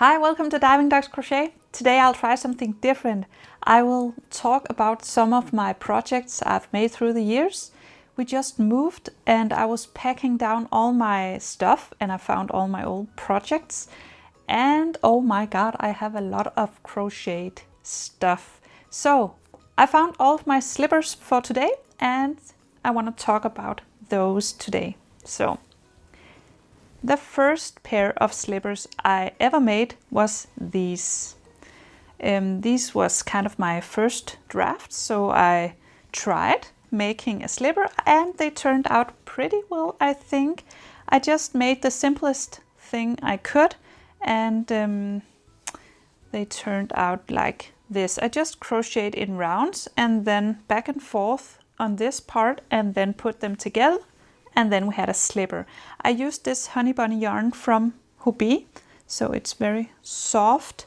Hi, welcome to Diving Ducks Crochet. Today I'll try something different. I will talk about some of my projects I've made through the years. We just moved and I was packing down all my stuff and I found all my old projects. And oh my god, I have a lot of crocheted stuff. So I found all of my slippers for today and I want to talk about those today. So the first pair of slippers I ever made was these. These was kind of my first draft, so I tried making a slipper and they turned out pretty well, I think. I just made the simplest thing I could and they turned out like this. I just crocheted in rounds and then back and forth on this part and then put them together. And then we had a slipper. I used this honey bunny yarn from Hobbii, so it's very soft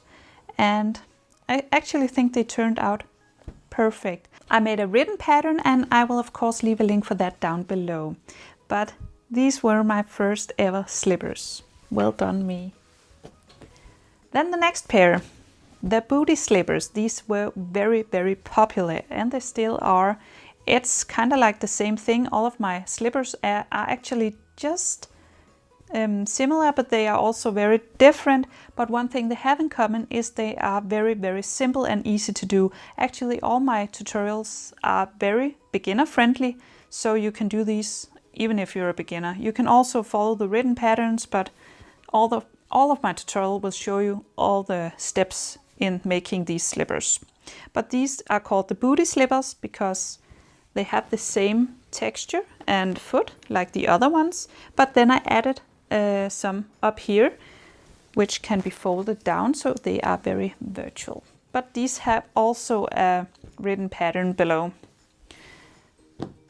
and I actually think they turned out perfect. I made a written pattern and I will of course leave a link for that down below. But these were my first ever slippers. Well done me. Then the next pair, the Bootie Slippers. These were very popular and they still are. It's kind of like the same thing. All of my slippers are actually just similar, but they are also very different. But one thing they have in common is they are very simple and easy to do. Actually, all my tutorials are very beginner friendly, so you can do these even if you're a beginner. You can also follow the written patterns, but all of my tutorial will show you all the steps in making these slippers. But these are called the Bootie Slippers because they have the same texture and foot like the other ones, but then I added some up here, which can be folded down, so they are very virtual. But these have also a written pattern below.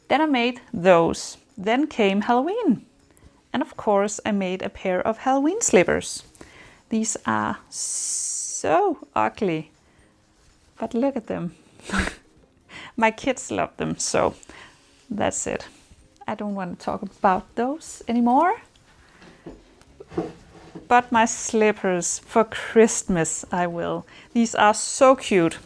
Then I made those. Then came Halloween. And of course I made a pair of Halloween slippers. These are so ugly, but look at them. My kids love them, so that's it. I don't want to talk about those anymore. But my slippers for Christmas, I will. These are so cute.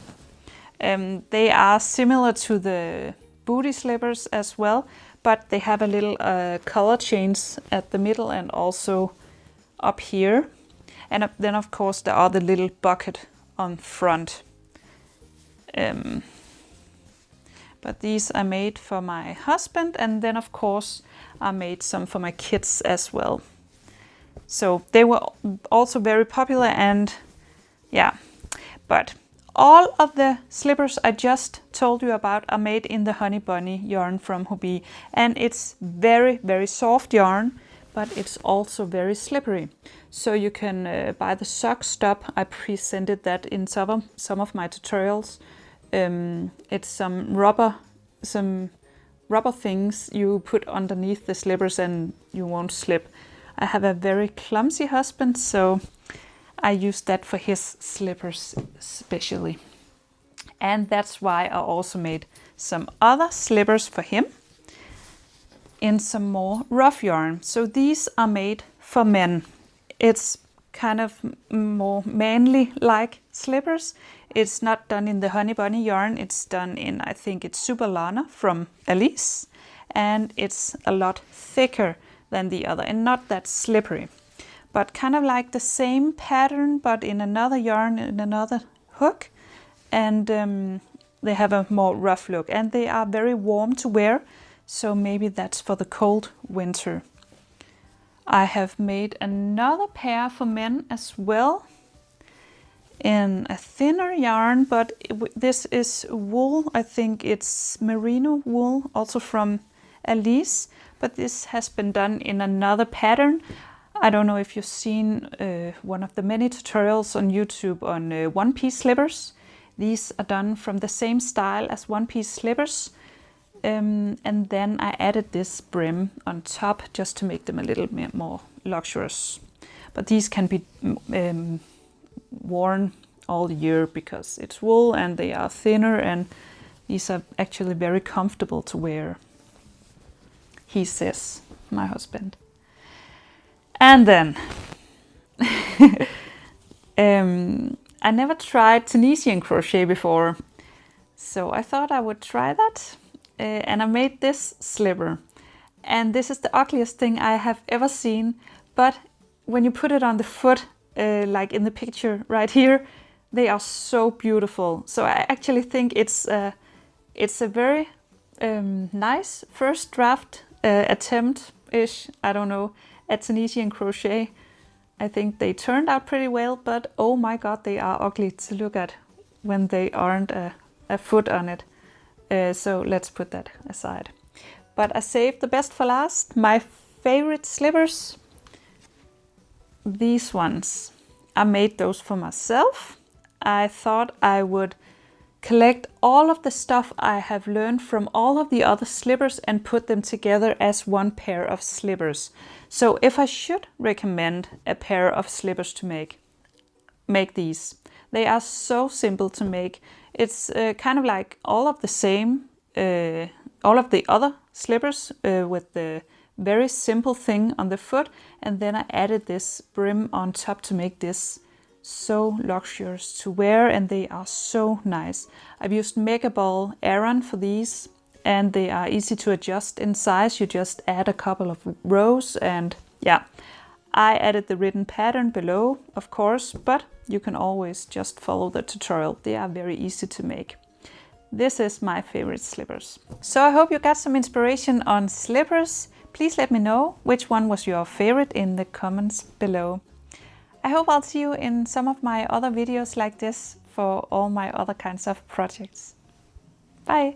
They are similar to the Bootie Slippers as well, but they have a little color change at the middle and also up here. And then of course there are the little bucket on front. But these I made for my husband, and then of course I made some for my kids as well. So they were also very popular and yeah. But all of the slippers I just told you about are made in the honey bunny yarn from Hobbii. And it's very soft yarn, but it's also very slippery. So you can buy the sock stop. I presented that in some of my tutorials. It's some rubber things you put underneath the slippers and you won't slip. I have a very clumsy husband, so I used that for his slippers especially. And that's why I also made some other slippers for him in some more rough yarn. So these are made for men. It's kind of more manly like slippers. It's not done in the honey bunny yarn, it's done in, I think it's Super Lana from Alice, and it's a lot thicker than the other and not that slippery, but kind of like the same pattern but in another yarn, in another hook, and they have a more rough look and they are very warm to wear, so maybe that's for the cold winter. I have made another pair for men as well in a thinner yarn, but this is wool. I think it's merino wool, also from Alice, but this has been done in another pattern. I don't know if you've seen one of the many tutorials on YouTube on one-piece slippers. These are done from the same style as one-piece slippers. And then I added this brim on top just to make them a little bit more luxurious. But these can be worn all year because it's wool and they are thinner, and these are actually very comfortable to wear, he says, my husband. And then I never tried Tunisian crochet before, so I thought I would try that. And I made this slipper. And this is the ugliest thing I have ever seen, but when you put it on the foot, like in the picture right here, they are so beautiful. So I actually think it's a very nice first draft attempt-ish, I don't know, at Tunisian crochet. I think they turned out pretty well, but oh my god, they are ugly to look at when they aren't a foot on it. So let's put that aside. But I saved the best for last. My favorite slippers. These ones. I made those for myself. I thought I would collect all of the stuff I have learned from all of the other slippers and put them together as one pair of slippers. So if I should recommend a pair of slippers to make these. They are so simple to make. It's kind of like all of the same, all of the other slippers with the very simple thing on the foot, and then I added this brim on top to make this so luxurious to wear, and they are so nice. I've used Mega Ball Aran for these, and they are easy to adjust in size. You just add a couple of rows, and yeah, I added the written pattern below, of course, but you can always just follow the tutorial. They are very easy to make. This is my favorite slippers. So I hope you got some inspiration on slippers. Please let me know which one was your favorite in the comments below. I hope I'll see you in some of my other videos like this for all my other kinds of projects. Bye!